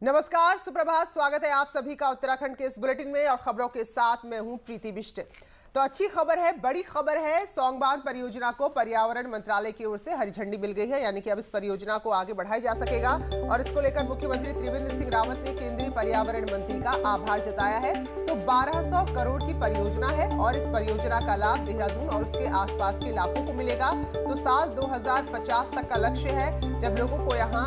नमस्कार, सुप्रभात। स्वागत है आप सभी का उत्तराखंड के इस बुलेटिन में और खबरों के साथ मैं हूं प्रीति बिष्ट। तो अच्छी खबर है, बड़ी खबर है। सौंग बांध परियोजना को पर्यावरण मंत्रालय की ओर से हरी झंडी मिल गई है, यानी कि अब इस परियोजना को आगे बढ़ाया जा सकेगा। और इसको लेकर मुख्यमंत्री त्रिवेंद्र सिंह रावत ने केंद्रीय पर्यावरण मंत्री का आभार जताया है। तो 1200 करोड़ की परियोजना है और इस परियोजना का लाभ देहरादून और उसके आसपास के इलाकों को मिलेगा। तो साल 2050 तक का लक्ष्य है, जब लोगों को यहाँ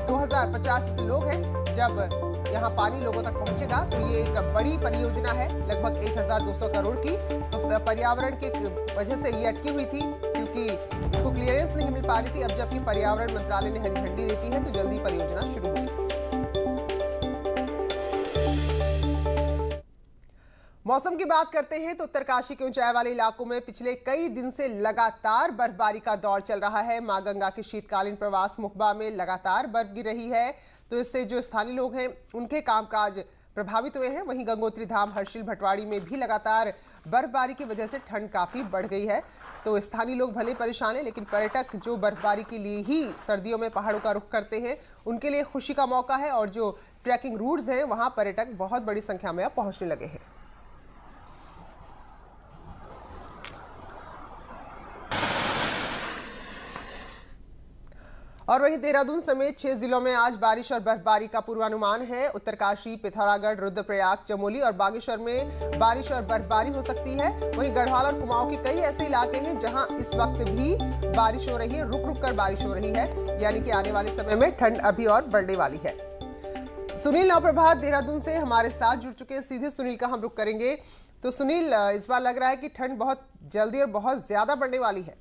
2050 लोग हैं, जब यहाँ पानी लोगों तक पहुंचेगा। तो ये एक बड़ी परियोजना है, लगभग 1200 करोड़ की। तो पर्यावरण की वजह से ये अटकी हुई थी, क्योंकि इसको क्लियरेंस नहीं मिल पा रही थी। अब जबकि पर्यावरण मंत्रालय ने हरी झंडी देती है, तो जल्दी परियोजना शुरू होगी। मौसम की बात करते हैं तो उत्तरकाशी के ऊंचाई वाले इलाकों में पिछले कई दिन से लगातार बर्फबारी का दौर चल रहा है। मां गंगा के शीतकालीन प्रवास मुखबा में लगातार बर्फ गिर रही है, तो इससे जो स्थानीय लोग हैं उनके कामकाज प्रभावित हुए हैं। वहीं गंगोत्री धाम हर्षिल भटवाड़ी में भी लगातार बर्फबारी की वजह से ठंड काफी बढ़ गई है। तो स्थानीय लोग भले परेशान हैं, लेकिन पर्यटक जो बर्फबारी के लिए ही सर्दियों में पहाड़ों का रुख करते हैं, उनके लिए खुशी का मौका है। और जो ट्रैकिंग रूट्स हैं, वहां पर्यटक बहुत बड़ी संख्या में अब पहुंचने लगे हैं। और वहीं देहरादून समेत 6 जिलों में आज बारिश और बर्फबारी का पूर्वानुमान है। उत्तरकाशी, पिथौरागढ़, रुद्रप्रयाग, चमोली और बागेश्वर में बारिश और बर्फबारी हो सकती है। वहीं गढ़वाल और कुमाऊं के कई ऐसे इलाके हैं जहां इस वक्त भी बारिश हो रही है, रुक रुक कर बारिश हो रही है, यानी कि आने वाले समय में ठंड अभी और बढ़ने वाली है। सुनील नवप्रभात देहरादून से हमारे साथ जुड़ चुके हैं। सीधे सुनील का हम रुख करेंगे। तो सुनील, इस बार लग रहा है कि ठंड बहुत जल्दी और बहुत ज्यादा बढ़ने वाली है।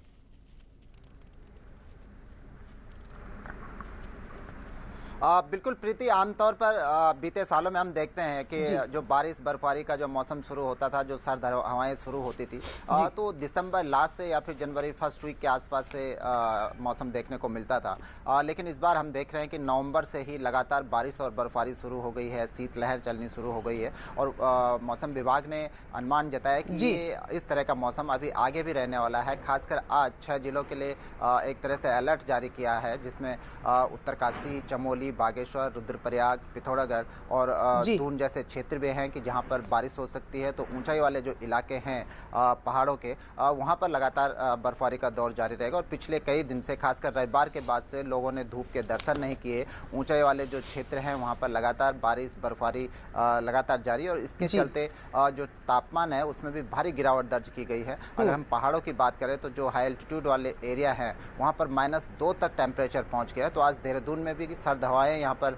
बिल्कुल प्रीति, आमतौर पर बीते सालों में हम देखते हैं कि जो बारिश बर्फबारी का जो मौसम शुरू होता था, जो सर्द हवाएं शुरू होती थी, तो दिसंबर लास्ट से या फिर जनवरी फर्स्ट वीक के आसपास से मौसम देखने को मिलता था। लेकिन इस बार हम देख रहे हैं कि नवंबर से ही लगातार बारिश और बर्फबारी शुरू हो गई है, शीतलहर चलनी शुरू हो गई है। और मौसम विभाग ने अनुमान जताया कि ये इस तरह का मौसम अभी आगे भी रहने वाला है। खासकर आज 6 जिलों के लिए एक तरह से अलर्ट जारी किया है, जिसमें उत्तरकाशी, चमोली, बागेश्वर, रुद्रप्रयाग, पिथौरागढ़ और दून जैसे क्षेत्र भी हैं कि जहां पर बारिश हो सकती है। तो ऊंचाई वाले जो इलाके हैं पहाड़ों के, वहां पर लगातार बर्फबारी का दौर जारी रहेगा। और पिछले कई दिन से, खासकर रविवार के बाद से, लोगों ने धूप के दर्शन नहीं किए। ऊंचाई वाले जो क्षेत्र हैं वहां पर लगातार बारिश बर्फबारी लगातार जारी, और इसके चलते जो तापमान है उसमें भी भारी गिरावट दर्ज की गई है। अगर हम पहाड़ों की बात करें तो जो हाई एल्टीट्यूड वाले एरिया हैं वहाँ पर -2 तक टेम्परेचर पहुँच गया है। तो आज देहरादून में भी सर्द हवाएं यहाँ पर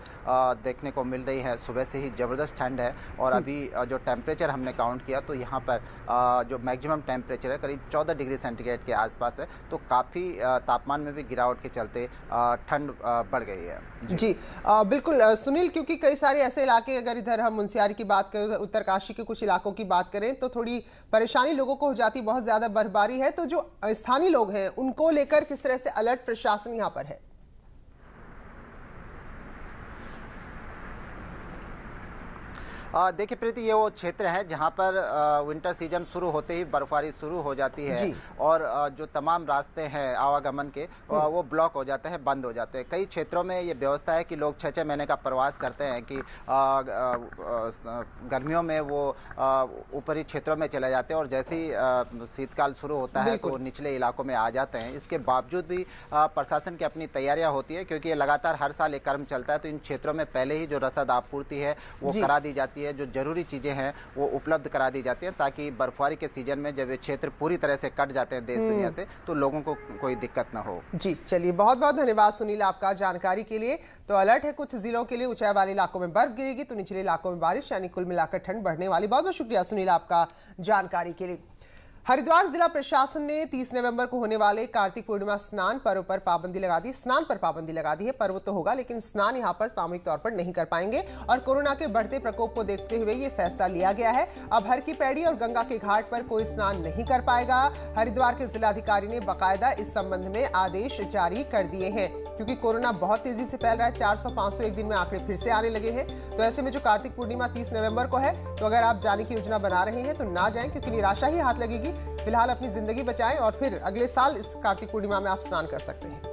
देखने को मिल रही है। सुबह से ही ज़बरदस्त ठंड है। और अभी जो टेम्परेचर हमने काउंट किया तो यहाँ पर जो मैक्सिमम टेम्परेचर है करीब 14 डिग्री सेंटीग्रेड के आसपास है। तो काफ़ी तापमान में भी गिरावट के चलते ठंड बढ़ गई है। जी बिल्कुल सुनील, क्योंकि कई सारे ऐसे इलाके, अगर इधर हम मुनस्यारी की बात करें, उत्तरकाशी के कुछ इलाकों की बात करें, तो थोड़ी परेशानी लोगों को हो जाती, बहुत ज़्यादा बर्फबारी है। तो जो स्थानीय लोग हैं उनको लेकर किस तरह से अलर्ट प्रशासन यहाँ पर है? देखिए प्रीति, ये वो क्षेत्र है जहाँ पर विंटर सीजन शुरू होते ही बर्फबारी शुरू हो जाती है। और जो तमाम रास्ते हैं आवागमन के वो ब्लॉक हो जाते हैं, बंद हो जाते हैं। कई क्षेत्रों में ये व्यवस्था है कि लोग 6-6 महीने का प्रवास करते हैं कि गर्मियों में वो ऊपरी क्षेत्रों में चले जाते हैं, और जैसे ही शीतकाल शुरू होता है तो निचले इलाकों में आ जाते हैं। इसके बावजूद भी प्रशासन की अपनी तैयारियाँ होती है, क्योंकि ये लगातार हर साल एक क्रम चलता है। तो इन क्षेत्रों में पहले ही जो रसद आपूर्ति है वो करा दी जाती है, जो जरूरी चीजें हैं वो उपलब्ध करा दी जाती हैं, ताकि बर्फबारी के सीजन में जब ये क्षेत्र पूरी तरह से कट जाते हैं देश दुनिया से, तो लोगों को कोई दिक्कत ना हो। जी चलिए, बहुत बहुत धन्यवाद सुनील आपका जानकारी के लिए। तो अलर्ट है, कुछ जिलों के लिए ऊंचाई वाले इलाकों में बर्फ गिरेगी, तो निचले इलाकों में बारिश, यानी कुल मिलाकर ठंड बढ़ने वाली। बहुत बहुत शुक्रिया सुनील आपका जानकारी के लिए। हरिद्वार जिला प्रशासन ने 30 नवंबर को होने वाले कार्तिक पूर्णिमा स्नान पर्व पर पाबंदी लगा दी। स्नान पर पाबंदी लगा दी है। पर्व तो होगा, लेकिन स्नान यहां पर सामूहिक तौर पर नहीं कर पाएंगे। और कोरोना के बढ़ते प्रकोप को देखते हुए ये फैसला लिया गया है। अब हर की पैड़ी और गंगा के घाट पर कोई स्नान नहीं कर पाएगा। हरिद्वार के जिलाधिकारी ने बाकायदा इस संबंध में आदेश जारी कर दिए हैं, क्योंकि कोरोना बहुत तेजी से फैल रहा है। 400-500 एक दिन में आंकड़े फिर से आने लगे हैं। तो ऐसे में जो कार्तिक पूर्णिमा 30 नवंबर को है, तो अगर आप जाने की योजना बना रहे हैं तो ना जाएं, क्योंकि निराशा ही हाथ लगेगी। फिलहाल अपनी जिंदगी बचाएं और फिर अगले साल इस कार्तिक पूर्णिमा में आप स्नान कर सकते हैं।